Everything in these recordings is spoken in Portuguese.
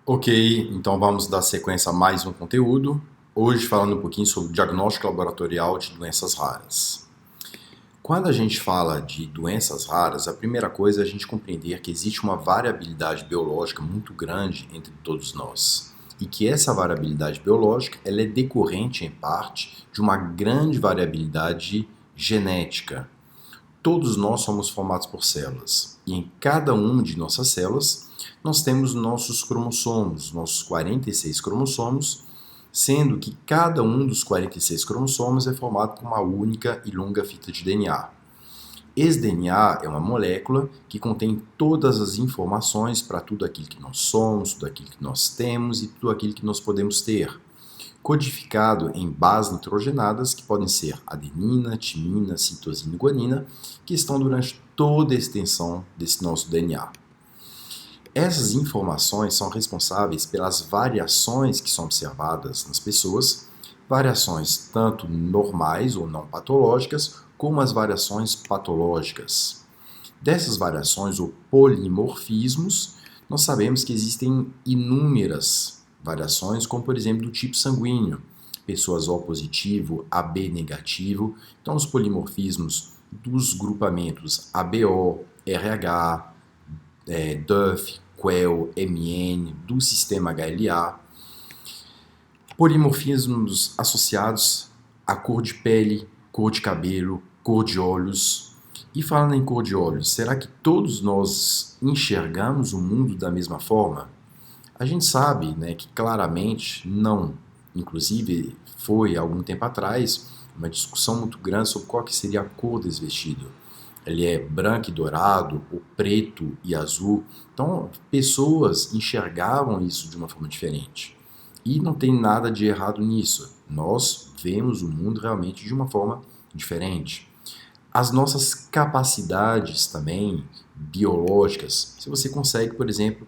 Ok, então vamos dar sequência a mais um conteúdo. Hoje falando um pouquinho sobre o diagnóstico laboratorial de doenças raras. Quando a gente fala de doenças raras, a primeira coisa é a gente compreender que existe uma variabilidade biológica muito grande entre todos nós. E que essa variabilidade biológica ela é decorrente, em parte, de uma grande variabilidade genética. Todos nós somos formados por células. E em cada uma de nossas células, nós temos nossos cromossomos, nossos 46 cromossomos, sendo que cada um dos 46 cromossomos é formado por uma única e longa fita de DNA. Esse DNA é uma molécula que contém todas as informações para tudo aquilo que nós somos, tudo aquilo que nós temos e tudo aquilo que nós podemos ter, codificado em bases nitrogenadas que podem ser adenina, timina, citosina e guanina, que estão durante toda a extensão desse nosso DNA. Essas informações são responsáveis pelas variações que são observadas nas pessoas, variações tanto normais ou não patológicas, como as variações patológicas. Dessas variações ou polimorfismos, nós sabemos que existem inúmeras variações, como por exemplo do tipo sanguíneo, pessoas O positivo, AB negativo. Então, os polimorfismos dos grupamentos ABO, RH, DUF, QUEL, MN, do sistema HLA, polimorfismos associados à cor de pele, cor de cabelo, cor de olhos. E falando em cor de olhos, será que todos nós enxergamos o mundo da mesma forma? A gente sabe, né, que claramente não. Inclusive, foi algum tempo atrás uma discussão muito grande sobre qual que seria a cor desse vestido. Ele é branco e dourado, ou preto e azul. Então, pessoas enxergavam isso de uma forma diferente. E não tem nada de errado nisso. Nós vemos o mundo realmente de uma forma diferente. As nossas capacidades também biológicas, se você consegue, por exemplo,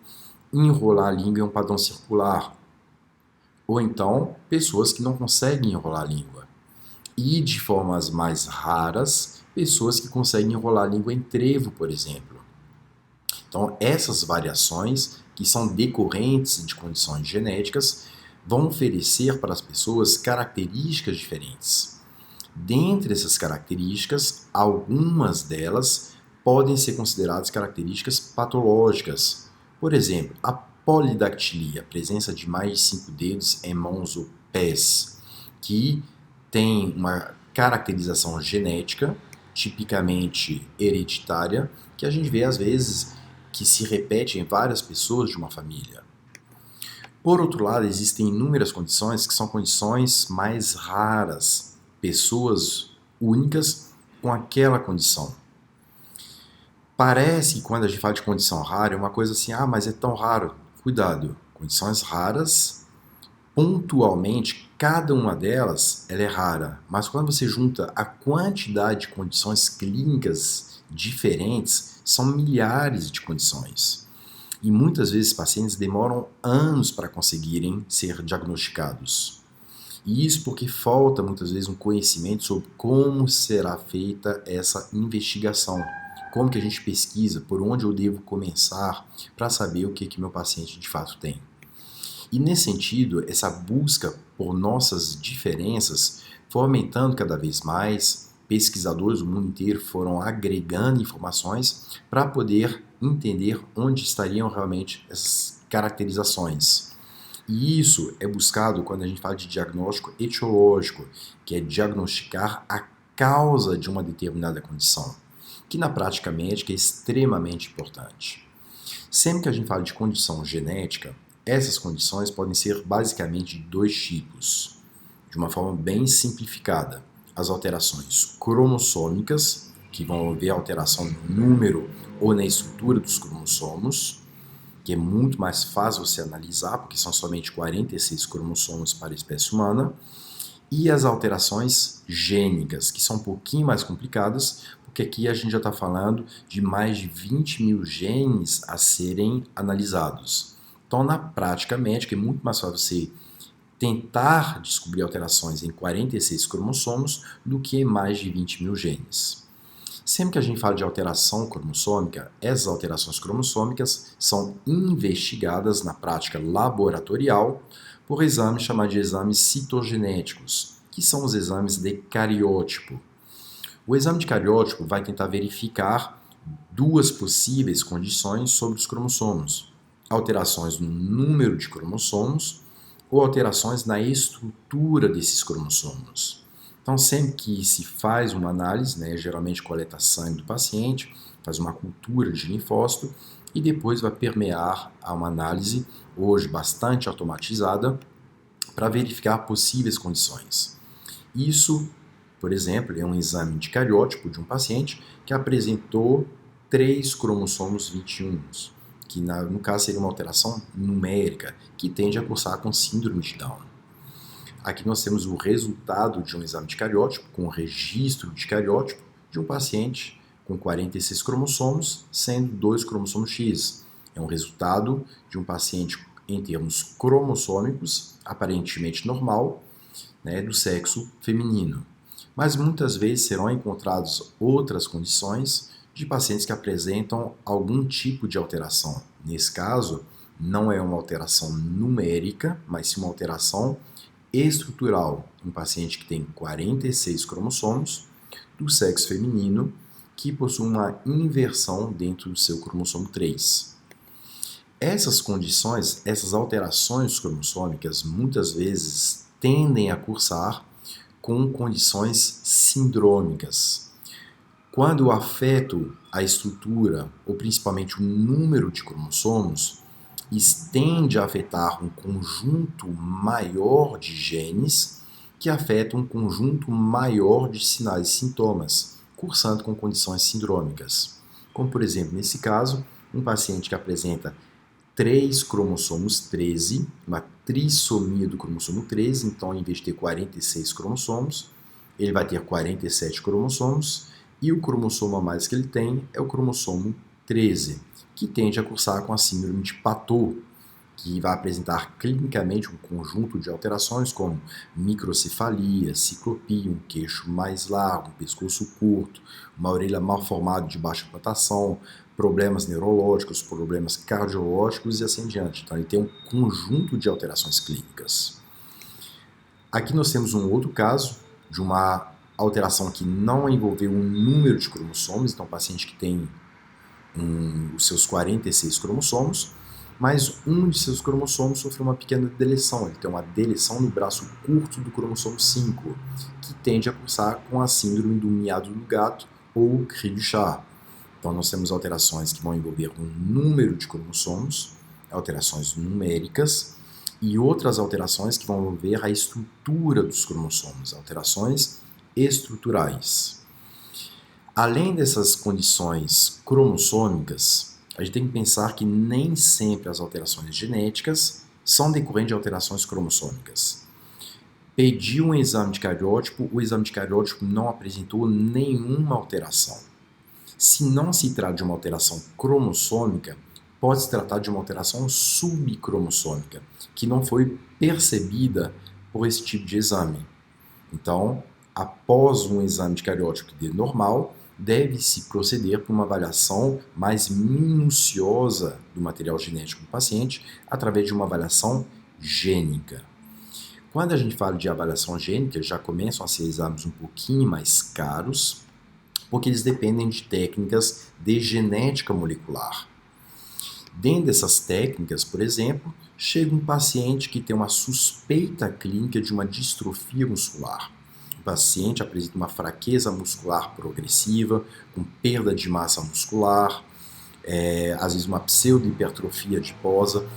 enrolar a língua em um padrão circular, ou então pessoas que não conseguem enrolar a língua. E de formas mais raras, pessoas que conseguem enrolar a língua em trevo, por exemplo. Então, essas variações, que são decorrentes de condições genéticas, vão oferecer para as pessoas características diferentes. Dentre essas características, algumas delas podem ser consideradas características patológicas. Por exemplo, a polidactilia, a presença de mais de 5 dedos em mãos ou pés, que tem uma caracterização genética, tipicamente hereditária, que a gente vê às vezes que se repete em várias pessoas de uma família. Por outro lado, existem inúmeras condições que são condições mais raras, pessoas únicas com aquela condição. Parece que quando a gente fala de condição rara é uma coisa assim, mas é tão raro. Cuidado, condições raras, pontualmente, cada uma delas ela é rara, mas quando você junta a quantidade de condições clínicas diferentes, são milhares de condições. E muitas vezes pacientes demoram anos para conseguirem ser diagnosticados. E isso porque falta muitas vezes um conhecimento sobre como será feita essa investigação. Como que a gente pesquisa, por onde eu devo começar para saber o que meu paciente de fato tem. E nesse sentido, essa busca por nossas diferenças foi aumentando cada vez mais. Pesquisadores do mundo inteiro foram agregando informações para poder entender onde estariam realmente essas caracterizações. E isso é buscado quando a gente fala de diagnóstico etiológico, que é diagnosticar a causa de uma determinada condição, que na prática médica é extremamente importante. Sempre que a gente fala de condição genética, essas condições podem ser basicamente de dois tipos, de uma forma bem simplificada. As alterações cromossômicas, que vão haver alteração no número ou na estrutura dos cromossomos, que é muito mais fácil você analisar, porque são somente 46 cromossomos para a espécie humana, e as alterações gênicas, que são um pouquinho mais complicadas, porque aqui a gente já está falando de mais de 20 mil genes a serem analisados. Então, na prática médica, é muito mais fácil você tentar descobrir alterações em 46 cromossomos do que em mais de 20 mil genes. Sempre que a gente fala de alteração cromossômica, essas alterações cromossômicas são investigadas na prática laboratorial por exames chamados de exames citogenéticos, que são os exames de cariótipo. O exame de cariótipo vai tentar verificar duas possíveis condições sobre os cromossomos: alterações no número de cromossomos ou alterações na estrutura desses cromossomos. Então, sempre que se faz uma análise, geralmente coleta sangue do paciente, faz uma cultura de linfócito e depois vai permear a uma análise, hoje bastante automatizada, para verificar possíveis condições. Isso, por exemplo, é um exame de cariótipo de um paciente que apresentou 3 cromossomos 21, que no caso seria uma alteração numérica, que tende a cursar com síndrome de Down. Aqui nós temos o resultado de um exame de cariótipo, com o registro de cariótipo de um paciente com 46 cromossomos, sendo 2 cromossomos X. É um resultado de um paciente em termos cromossômicos, aparentemente normal, do sexo feminino. Mas muitas vezes serão encontradas outras condições de pacientes que apresentam algum tipo de alteração. Nesse caso, não é uma alteração numérica, mas sim uma alteração estrutural. Um paciente que tem 46 cromossomos do sexo feminino que possui uma inversão dentro do seu cromossomo 3. Essas condições, essas alterações cromossômicas, muitas vezes tendem a cursar com condições sindrômicas. Quando o afeto, a estrutura, ou principalmente o número de cromossomos, tende a afetar um conjunto maior de genes que afetam um conjunto maior de sinais e sintomas, cursando com condições sindrômicas. Como, por exemplo, nesse caso, um paciente que apresenta 3 cromossomos 13, uma trissomia do cromossomo 13, então em vez de ter 46 cromossomos, ele vai ter 47 cromossomos, e o cromossomo a mais que ele tem é o cromossomo 13, que tende a cursar com a síndrome de Patot, que vai apresentar clinicamente um conjunto de alterações como microcefalia, ciclopia, um queixo mais largo, um pescoço curto, uma orelha mal formada de baixa implantação, problemas neurológicos, problemas cardiológicos e assim em diante. Então ele tem um conjunto de alterações clínicas. Aqui nós temos um outro caso de uma alteração que não envolveu um número de cromossomos, então paciente que tem os seus 46 cromossomos, mas um de seus cromossomos sofreu uma pequena deleção. Ele tem uma deleção no braço curto do cromossomo 5, que tende a cursar com a síndrome do miado do gato ou cri du chat. Então nós temos alterações que vão envolver um número de cromossomos, alterações numéricas, e outras alterações que vão envolver a estrutura dos cromossomos, alterações estruturais. Além dessas condições cromossômicas, a gente tem que pensar que nem sempre as alterações genéticas são decorrentes de alterações cromossômicas. Pedi um exame de cariótipo, o exame de cariótipo não apresentou nenhuma alteração. Se não se trata de uma alteração cromossômica, pode se tratar de uma alteração subcromossômica, que não foi percebida por esse tipo de exame. Então, após um exame de cariótipo que dê normal, deve-se proceder para uma avaliação mais minuciosa do material genético do paciente através de uma avaliação gênica. Quando a gente fala de avaliação gênica, já começam a ser exames um pouquinho mais caros, porque eles dependem de técnicas de genética molecular. Dentro dessas técnicas, por exemplo, chega um paciente que tem uma suspeita clínica de uma distrofia muscular. O paciente apresenta uma fraqueza muscular progressiva, com perda de massa muscular, às vezes uma pseudohipertrofia adiposa.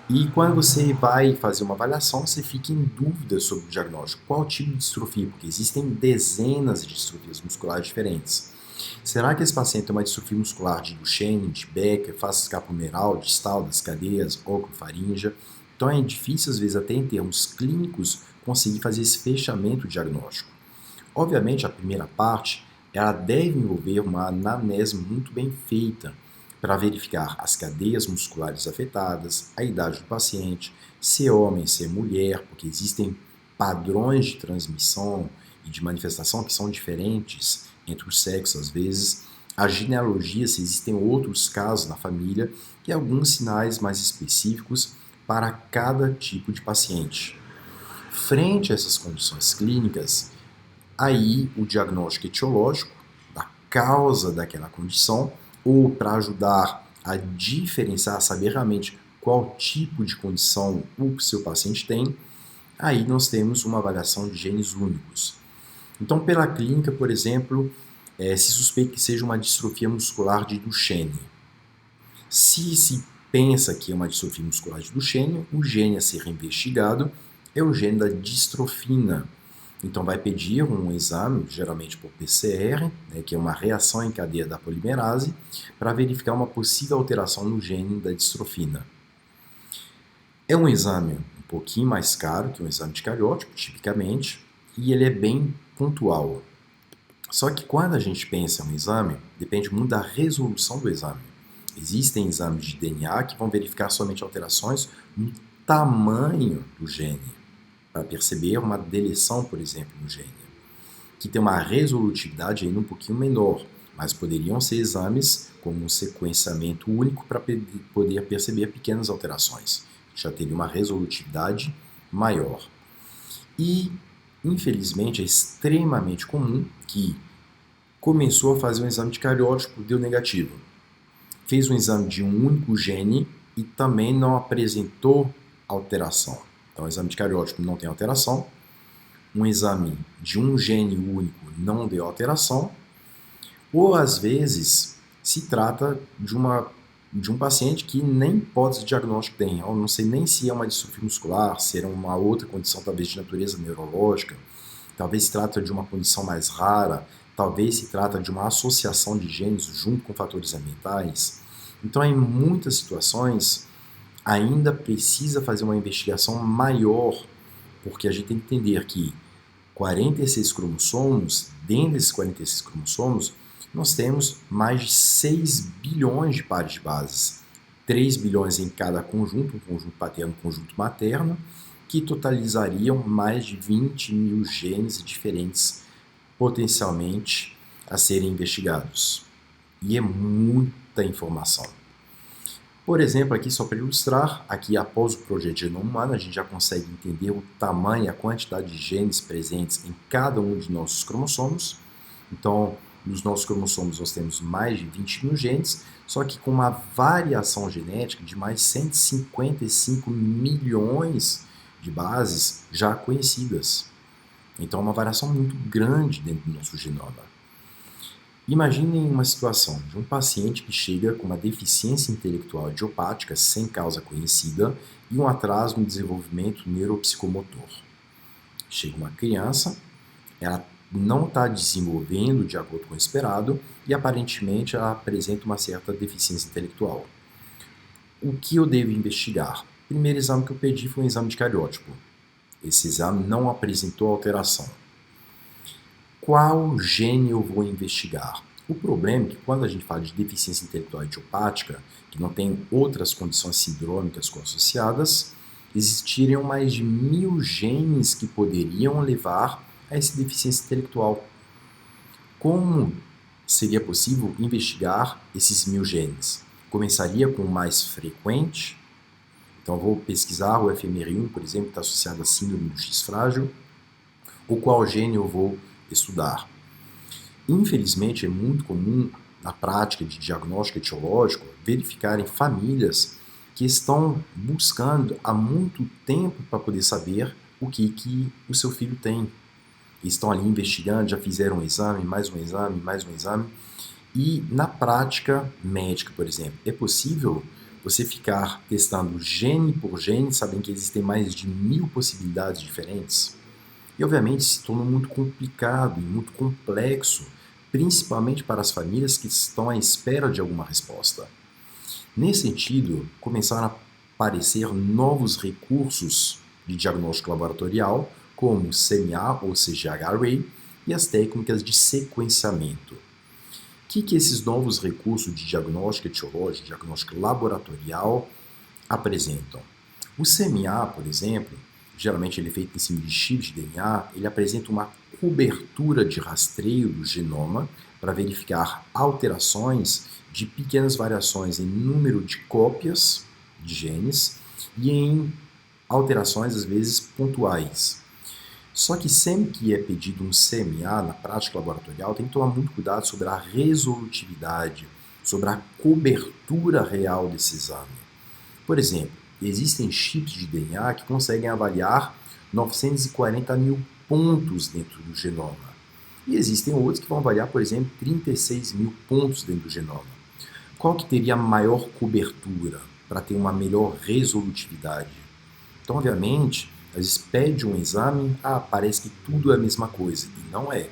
E quando você vai fazer uma avaliação, você fica em dúvida sobre o diagnóstico. Qual tipo de distrofia? Porque existem dezenas de distrofias musculares diferentes. Será que esse paciente tem uma distrofia muscular de Duchenne, de Becker, face escapulohumeral, distal das cadeias, óculofaríngea? Então é difícil, às vezes, até em termos clínicos, conseguir fazer esse fechamento diagnóstico. Obviamente, a primeira parte, ela deve envolver uma anamnese muito bem feita para verificar as cadeias musculares afetadas, a idade do paciente, se é homem, se é mulher, porque existem padrões de transmissão e de manifestação que são diferentes entre os sexos, às vezes, a genealogia, se existem outros casos na família, e alguns sinais mais específicos para cada tipo de paciente. Frente a essas condições clínicas, aí o diagnóstico etiológico da causa daquela condição, ou para ajudar a diferenciar, saber realmente qual tipo de condição o seu paciente tem, aí nós temos uma avaliação de genes únicos. Então, pela clínica, por exemplo, se suspeita que seja uma distrofia muscular de Duchenne. Se pensa que é uma distrofia muscular de Duchenne, o gene a ser investigado é o gene da distrofina. Então, vai pedir um exame, geralmente por PCR, que é uma reação em cadeia da polimerase, para verificar uma possível alteração no gene da distrofina. É um exame um pouquinho mais caro que um exame de cariótipo, tipicamente, e ele é bem pontual. Só que quando a gente pensa em um exame, depende muito da resolução do exame. Existem exames de DNA que vão verificar somente alterações no tamanho do gene, para perceber uma deleção, por exemplo, no gene, que tem uma resolutividade ainda um pouquinho menor, mas poderiam ser exames como um sequenciamento único para poder perceber pequenas alterações, que já teria uma resolutividade maior. E, infelizmente, é extremamente comum que começou a fazer um exame de cariótipo, deu negativo. Fez um exame de um único gene e também não apresentou alteração. Então, o exame de cariótipo não tem alteração. Um exame de um gene único não deu alteração. Ou, às vezes, se trata de um paciente que nem hipótese de diagnóstico tem. Eu não sei nem se é uma distrofia muscular, se é uma outra condição, talvez de natureza neurológica. Talvez se trata de uma condição mais rara. Talvez se trata de uma associação de genes junto com fatores ambientais. Então, em muitas situações, ainda precisa fazer uma investigação maior, porque a gente tem que entender que 46 cromossomos, dentro desses 46 cromossomos, nós temos mais de 6 bilhões de pares de bases. 3 bilhões em cada conjunto, um conjunto paterno e um conjunto materno, que totalizariam mais de 20 mil genes diferentes potencialmente a serem investigados. E é muita informação. Por exemplo, aqui só para ilustrar, aqui após o projeto Genoma Humano, a gente já consegue entender o tamanho e a quantidade de genes presentes em cada um de nossos cromossomos. Então, nos nossos cromossomos nós temos mais de 20 mil genes, só que com uma variação genética de mais de 155 milhões de bases já conhecidas. Então, é uma variação muito grande dentro do nosso genoma. Imaginem uma situação de um paciente que chega com uma deficiência intelectual idiopática sem causa conhecida e um atraso no desenvolvimento neuropsicomotor. Chega uma criança, ela não está desenvolvendo de acordo com o esperado e aparentemente ela apresenta uma certa deficiência intelectual. O que eu devo investigar? O primeiro exame que eu pedi foi um exame de cariótipo. Esse exame não apresentou alteração. Qual gene eu vou investigar? O problema é que quando a gente fala de deficiência intelectual idiopática, que não tem outras condições sindrômicas associadas, existiriam mais de 1000 genes que poderiam levar a essa deficiência intelectual. Como seria possível investigar esses 1000 genes? Começaria com o mais frequente. Então, vou pesquisar o FMR1, por exemplo, que está associado à síndrome do X frágil. Ou qual gene eu vou estudar. Infelizmente, é muito comum na prática de diagnóstico etiológico verificarem famílias que estão buscando há muito tempo para poder saber o que o seu filho tem. Estão ali investigando, já fizeram um exame, mais um exame, mais um exame. E na prática médica, por exemplo, é possível você ficar testando gene por gene, sabendo que existem mais de 1000 possibilidades diferentes? E, obviamente, se torna muito complicado e muito complexo, principalmente para as famílias que estão à espera de alguma resposta. Nesse sentido, começaram a aparecer novos recursos de diagnóstico laboratorial, como o CMA ou CGH-Array e as técnicas de sequenciamento. O que esses novos recursos de diagnóstico etiológico, diagnóstico laboratorial, apresentam? O CMA, por exemplo, geralmente ele é feito em cima de chips de DNA, ele apresenta uma cobertura de rastreio do genoma para verificar alterações de pequenas variações em número de cópias de genes e em alterações, às vezes, pontuais. Só que sempre que é pedido um CMA na prática laboratorial, tem que tomar muito cuidado sobre a resolutividade, sobre a cobertura real desse exame. Por exemplo, existem chips de DNA que conseguem avaliar 940 mil pontos dentro do genoma. E existem outros que vão avaliar, por exemplo, 36 mil pontos dentro do genoma. Qual que teria a maior cobertura para ter uma melhor resolutividade? Então, obviamente, às vezes pede um exame, parece que tudo é a mesma coisa, e não é.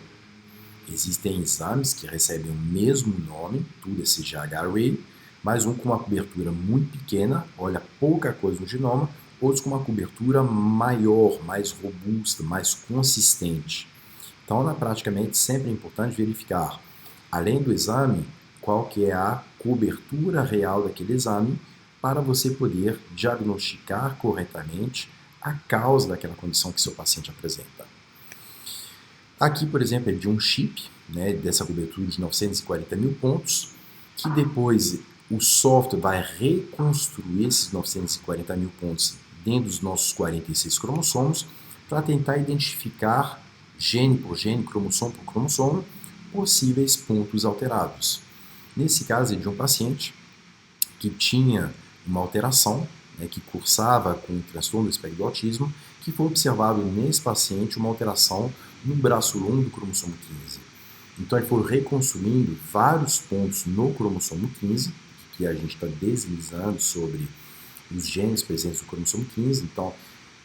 Existem exames que recebem o mesmo nome, tudo é CGH-Array, mas um com uma cobertura muito pequena, olha pouca coisa no genoma, outros com uma cobertura maior, mais robusta, mais consistente. Então, praticamente, sempre é importante verificar, além do exame, qual que é a cobertura real daquele exame para você poder diagnosticar corretamente a causa daquela condição que seu paciente apresenta. Aqui, por exemplo, é de um chip, né, dessa cobertura de 940 mil pontos, que depois o software vai reconstruir esses 940 mil pontos dentro dos nossos 46 cromossomos para tentar identificar, gene por gene, cromossomo por cromossomo, possíveis pontos alterados. Nesse caso é de um paciente que tinha uma alteração, né, que cursava com o transtorno do espectro do autismo, que foi observado nesse paciente uma alteração no braço longo do cromossomo 15. Então ele foi reconstruindo vários pontos no cromossomo 15, que a gente está deslizando sobre os genes presentes no cromossomo 15, então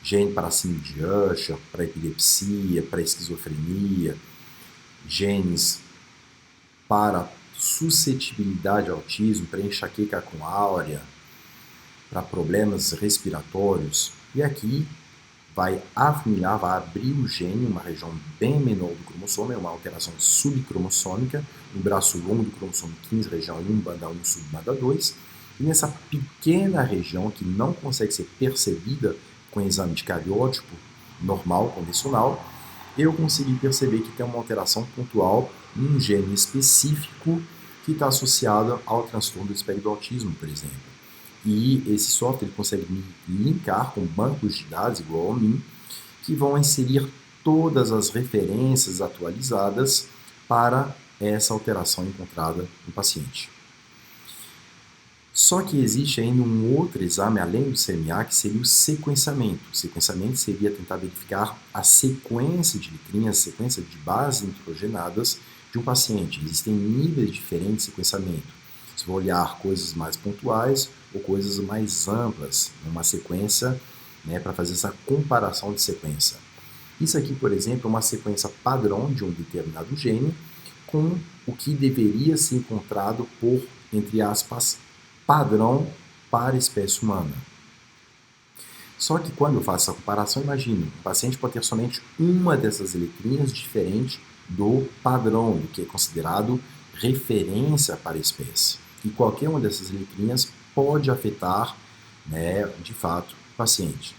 gene para síndrome de Usher, para epilepsia, para esquizofrenia, genes para suscetibilidade ao autismo, para enxaqueca com áurea, para problemas respiratórios. E aqui vai afunilar, vai abrir o gene, uma região bem menor do cromossomo, é uma alteração subcromossômica, no braço longo do cromossomo 15, região 1, banda 1, subbanda 2. E nessa pequena região que não consegue ser percebida com exame de cariótipo normal, convencional, eu consegui perceber que tem uma alteração pontual num gene específico que está associado ao transtorno do espectro do autismo, por exemplo. E esse software ele consegue me linkar com bancos de dados igual a mim, que vão inserir todas as referências atualizadas para essa alteração encontrada no paciente. Só que existe ainda um outro exame, além do CMA, que seria o sequenciamento. O sequenciamento seria tentar verificar a sequência de letrinhas, a sequência de bases nitrogenadas de um paciente. Existem níveis diferentes de sequenciamento. Você vai olhar coisas mais pontuais ou coisas mais amplas, uma sequência, né, para fazer essa comparação de sequência. Isso aqui, por exemplo, é uma sequência padrão de um determinado gene com o que deveria ser encontrado por, entre aspas, padrão para a espécie humana. Só que quando eu faço essa comparação, imagine, o paciente pode ter somente uma dessas letrinhas diferente do padrão, do que é considerado referência para a espécie. E qualquer uma dessas letrinhas pode afetar, né, de fato, o paciente.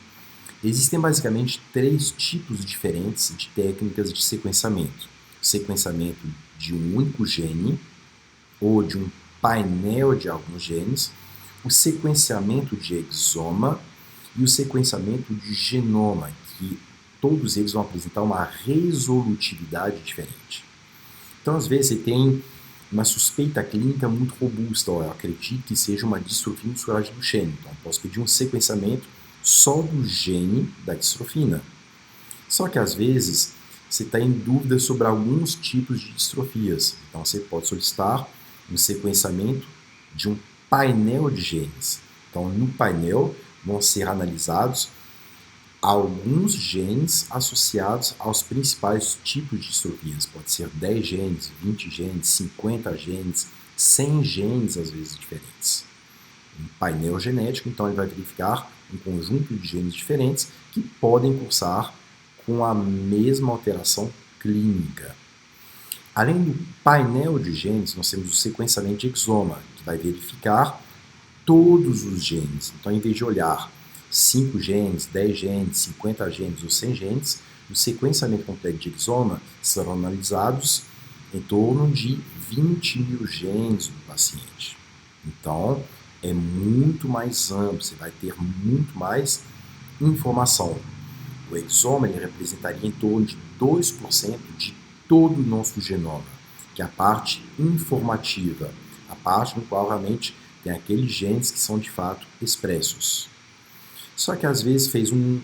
Existem basicamente 3 tipos diferentes de técnicas de sequenciamento. Sequenciamento de um único gene ou de um painel de alguns genes, o sequenciamento de exoma e o sequenciamento de genoma, que todos eles vão apresentar uma resolutividade diferente. Então, às vezes, você tem uma suspeita clínica muito robusta, eu acredito que seja uma distrofia muscular de Duchenne, então eu posso pedir um sequenciamento só do gene da distrofina. Só que, às vezes, você está em dúvida sobre alguns tipos de distrofias, então você pode solicitar um sequenciamento de um painel de genes. Então, no painel vão ser analisados alguns genes associados aos principais tipos de distrofias. Pode ser 10 genes, 20 genes, 50 genes, 100 genes, às vezes, diferentes. Um painel genético, então, ele vai verificar um conjunto de genes diferentes que podem cursar com a mesma alteração clínica. Além do painel de genes, nós temos o sequenciamento de exoma, que vai verificar todos os genes. Então, em vez de olhar 5 genes, 10 genes, 50 genes ou 100 genes, do sequenciamento completo de exoma serão analisados em torno de 20 mil genes do paciente. Então, é muito mais amplo, você vai ter muito mais informação. O exoma ele representaria em torno de 2% de todo o nosso genoma, que é a parte informativa, a parte no qual realmente tem aqueles genes que são de fato expressos. Só que às vezes fez um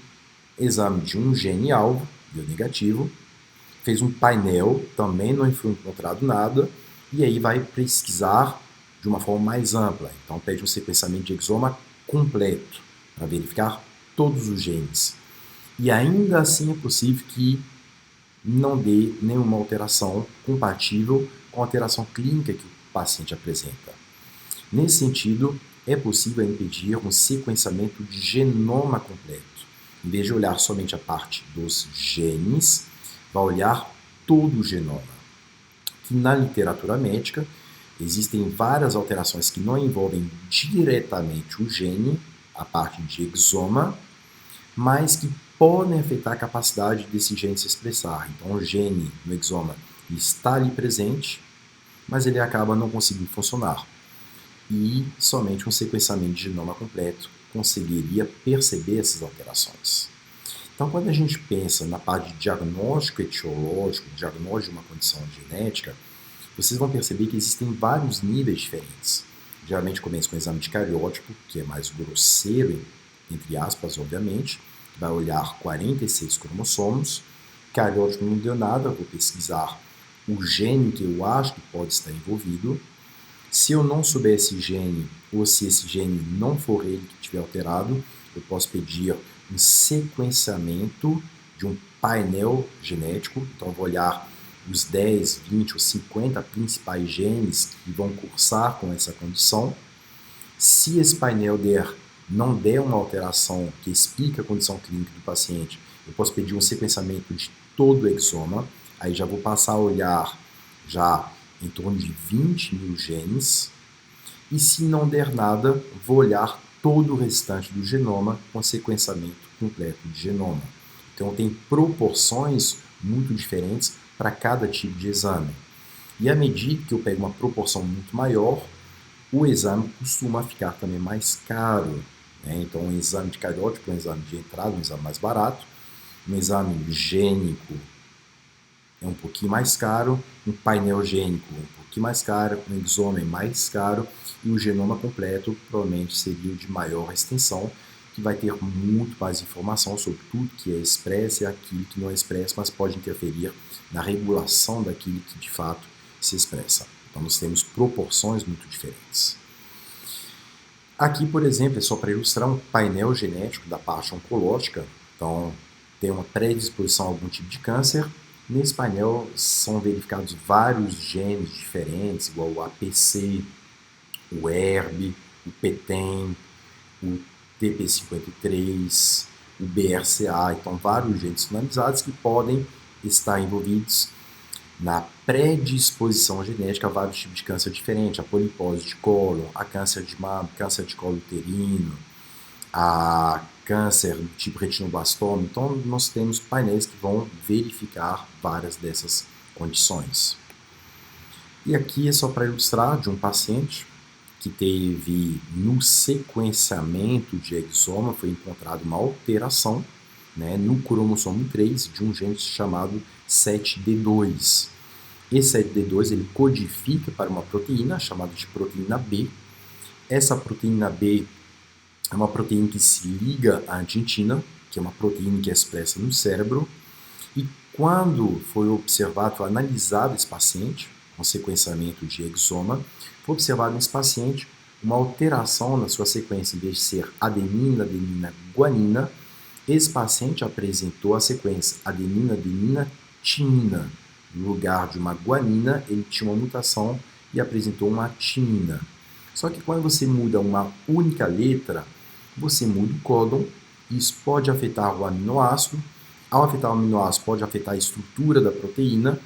exame de um gene-alvo, deu negativo, fez um painel, também não foi encontrado nada, e aí vai pesquisar de uma forma mais ampla. Então pede um sequenciamento de exoma completo, para verificar todos os genes. E ainda assim é possível que não dê nenhuma alteração compatível com a alteração clínica que o paciente apresenta. Nesse sentido, é possível impedir um sequenciamento de genoma completo. Em vez de olhar somente a parte dos genes, vai olhar todo o genoma. Que na literatura médica existem várias alterações que não envolvem diretamente o gene, a parte de exoma, mas que podem afetar a capacidade desse gene se expressar. Então, o gene no exoma está ali presente, mas ele acaba não conseguindo funcionar. E somente um sequenciamento de genoma completo conseguiria perceber essas alterações. Então, quando a gente pensa na parte de diagnóstico etiológico, diagnóstico de uma condição genética, vocês vão perceber que existem vários níveis diferentes. Geralmente começa com o exame de cariótipo, que é mais grosseiro, entre aspas, obviamente, vai olhar 46 cromossomos. Cariótipo não deu nada, vou pesquisar o gene que eu acho que pode estar envolvido. Se eu não souber esse gene, ou se esse gene não for ele que estiver alterado, eu posso pedir um sequenciamento de um painel genético. Então, eu vou olhar os 10, 20 ou 50 principais genes que vão cursar com essa condição. Se esse painel não der uma alteração que explique a condição clínica do paciente, eu posso pedir um sequenciamento de todo o exoma. Aí já vou passar a olhar já em torno de 20 mil genes. E se não der nada, vou olhar todo o restante do genoma com sequenciamento completo de genoma. Então tem proporções muito diferentes para cada tipo de exame. E à medida que eu pego uma proporção muito maior, o exame costuma ficar também mais caro. Então, um exame de cariótipo é um exame de entrada, um exame mais barato. Um exame gênico é um pouquinho mais caro. Um painel gênico é um pouquinho mais caro. Um exoma é mais caro. E o genoma completo provavelmente seria o de maior extensão, que vai ter muito mais informação sobre tudo que é expresso e aquilo que não é expresso, mas pode interferir na regulação daquilo que de fato se expressa. Então, nós temos proporções muito diferentes. Aqui, por exemplo, é só para ilustrar um painel genético da parte oncológica. Então, tem uma predisposição a algum tipo de câncer. Nesse painel são verificados vários genes diferentes, igual o APC, o ERB, o PTEN, o TP53, o BRCA. Então, vários genes sinalizados que podem estar envolvidos na predisposição genética a vários tipos de câncer diferentes, a polipose de cólon, a câncer de mama, câncer de colo uterino, a câncer do tipo retinoblastoma. Então, nós temos painéis que vão verificar várias dessas condições. E aqui é só para ilustrar de um paciente que teve no sequenciamento de exoma, foi encontrada uma alteração, no cromossomo 3 de um gene chamado 7D2. Esse 7D2 ele codifica para uma proteína chamada de proteína B. Essa proteína B é uma proteína que se liga à angitina, que é uma proteína que é expressa no cérebro. E quando foi observado, foi analisado esse paciente, com sequenciamento de exoma, foi observado nesse paciente uma alteração na sua sequência, em vez de ser adenina, adenina, guanina, esse paciente apresentou a sequência adenina, adenina, timina. No lugar de uma guanina, ele tinha uma mutação e apresentou uma timina. Só que quando você muda uma única letra, você muda o códon, isso pode afetar o aminoácido. Ao afetar o aminoácido, pode afetar a estrutura da proteína.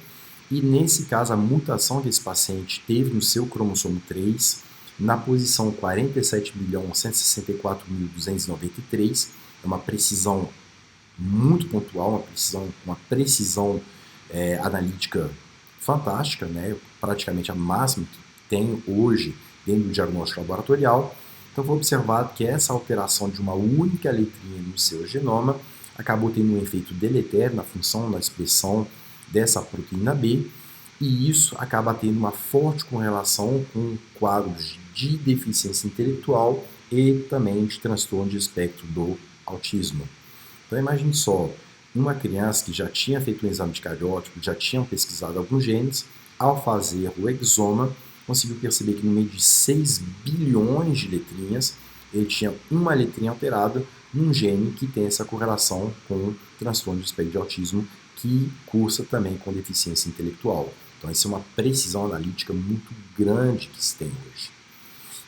E nesse caso, a mutação que esse paciente teve no seu cromossomo 3, na posição 47.164.293, é uma precisão muito pontual, uma precisão analítica fantástica, né? Praticamente a máxima que tem hoje dentro do diagnóstico laboratorial. Então foi observado que essa alteração de uma única letrinha no seu genoma acabou tendo um efeito deletério na função, na expressão dessa proteína B, e isso acaba tendo uma forte correlação com quadros de deficiência intelectual e também de transtorno de espectro do autismo. Então imagine só, uma criança que já tinha feito um exame de cardiótipo, já tinha pesquisado alguns genes, ao fazer o exoma, conseguiu perceber que no meio de 6 bilhões de letrinhas, ele tinha uma letrinha alterada num gene que tem essa correlação com o transtorno de espectro de autismo, que cursa também com deficiência intelectual. Então, essa é uma precisão analítica muito grande que se tem hoje.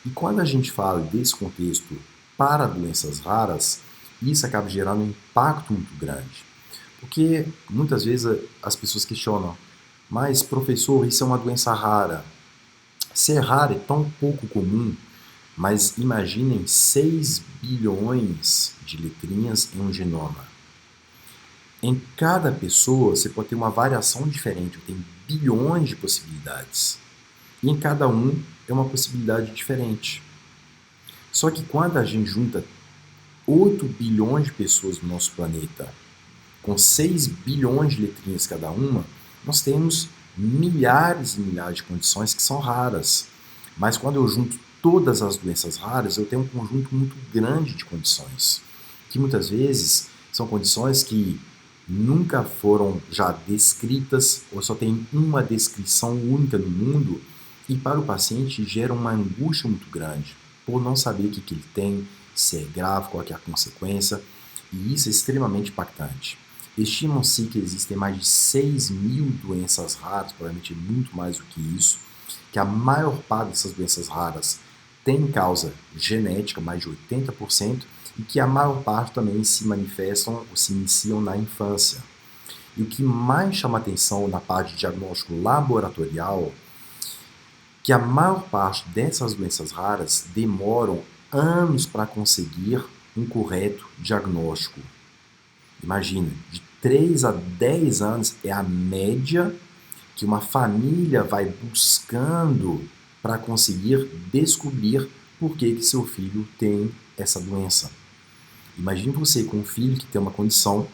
E quando a gente fala desse contexto para doenças raras, isso acaba gerando um impacto muito grande. Porque muitas vezes as pessoas questionam, mas professor, isso é uma doença rara. Ser raro é tão pouco comum, mas imaginem 6 bilhões de letrinhas em um genoma. Em cada pessoa você pode ter uma variação diferente, tem bilhões de possibilidades. E em cada um é uma possibilidade diferente. Só que quando a gente junta 8 bilhões de pessoas no nosso planeta, com 6 bilhões de letrinhas cada uma, nós temos milhares e milhares de condições que são raras. Mas quando eu junto todas as doenças raras, eu tenho um conjunto muito grande de condições, que muitas vezes são condições que nunca foram já descritas, ou só tem uma descrição única no mundo, e para o paciente gera uma angústia muito grande, por não saber o que ele tem, se é grave, qual é a consequência, e isso é extremamente impactante. Estimam-se que existem mais de 6 mil doenças raras, provavelmente muito mais do que isso, que a maior parte dessas doenças raras tem causa genética, mais de 80%, e que a maior parte também se manifestam ou se iniciam na infância. E o que mais chama atenção na parte de diagnóstico laboratorial, que a maior parte dessas doenças raras demoram anos para conseguir um correto diagnóstico. Imagina, de 3 a 10 anos é a média que uma família vai buscando para conseguir descobrir por que seu filho tem essa doença. Imagine você com um filho que tem uma condição,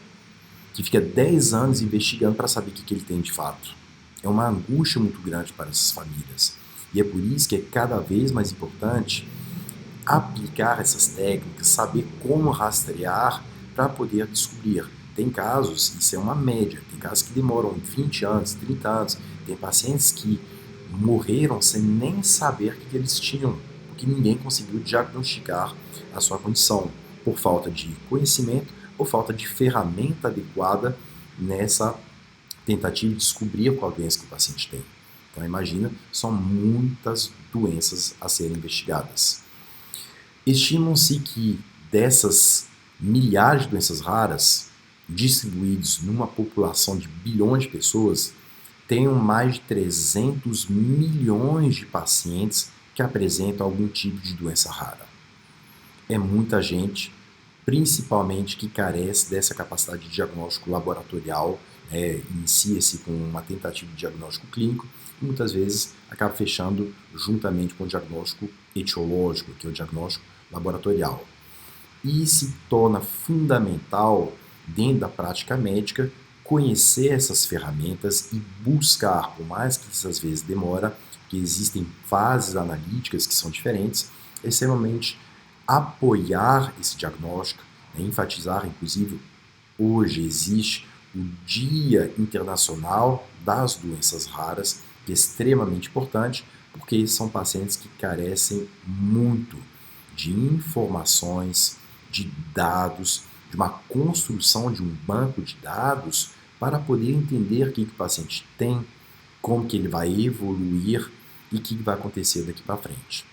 que fica 10 anos investigando para saber o que ele tem de fato. É uma angústia muito grande para essas famílias. E é por isso que é cada vez mais importante aplicar essas técnicas, saber como rastrear para poder descobrir. Tem casos, isso é uma média, tem casos que demoram 20 anos, 30 anos, tem pacientes que morreram sem nem saber o que eles tinham, porque ninguém conseguiu diagnosticar a sua condição, por falta de conhecimento ou falta de ferramenta adequada nessa tentativa de descobrir qual doença que o paciente tem. Então imagina, são muitas doenças a serem investigadas. Estimam-se que dessas milhares de doenças raras, distribuídas numa população de bilhões de pessoas, tenham mais de 300 milhões de pacientes que apresentam algum tipo de doença rara. É muita gente, principalmente que carece dessa capacidade de diagnóstico laboratorial, inicia-se com uma tentativa de diagnóstico clínico e muitas vezes acaba fechando juntamente com o diagnóstico etiológico, que é o diagnóstico laboratorial. E se torna fundamental, dentro da prática médica, conhecer essas ferramentas e buscar, por mais que isso às vezes demora, que existem fases analíticas que são diferentes, é extremamente apoiar esse diagnóstico, enfatizar, inclusive, hoje existe o Dia Internacional das Doenças Raras, que é extremamente importante, porque são pacientes que carecem muito de informações, de dados, de uma construção de um banco de dados para poder entender o que o paciente tem, como que ele vai evoluir e o que vai acontecer daqui para frente.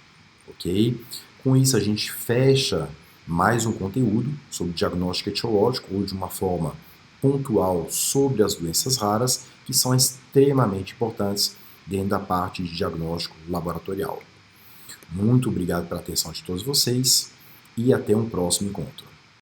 Ok? Com isso a gente fecha mais um conteúdo sobre diagnóstico etiológico ou de uma forma pontual sobre as doenças raras que são extremamente importantes dentro da parte de diagnóstico laboratorial. Muito obrigado pela atenção de todos vocês e até um próximo encontro.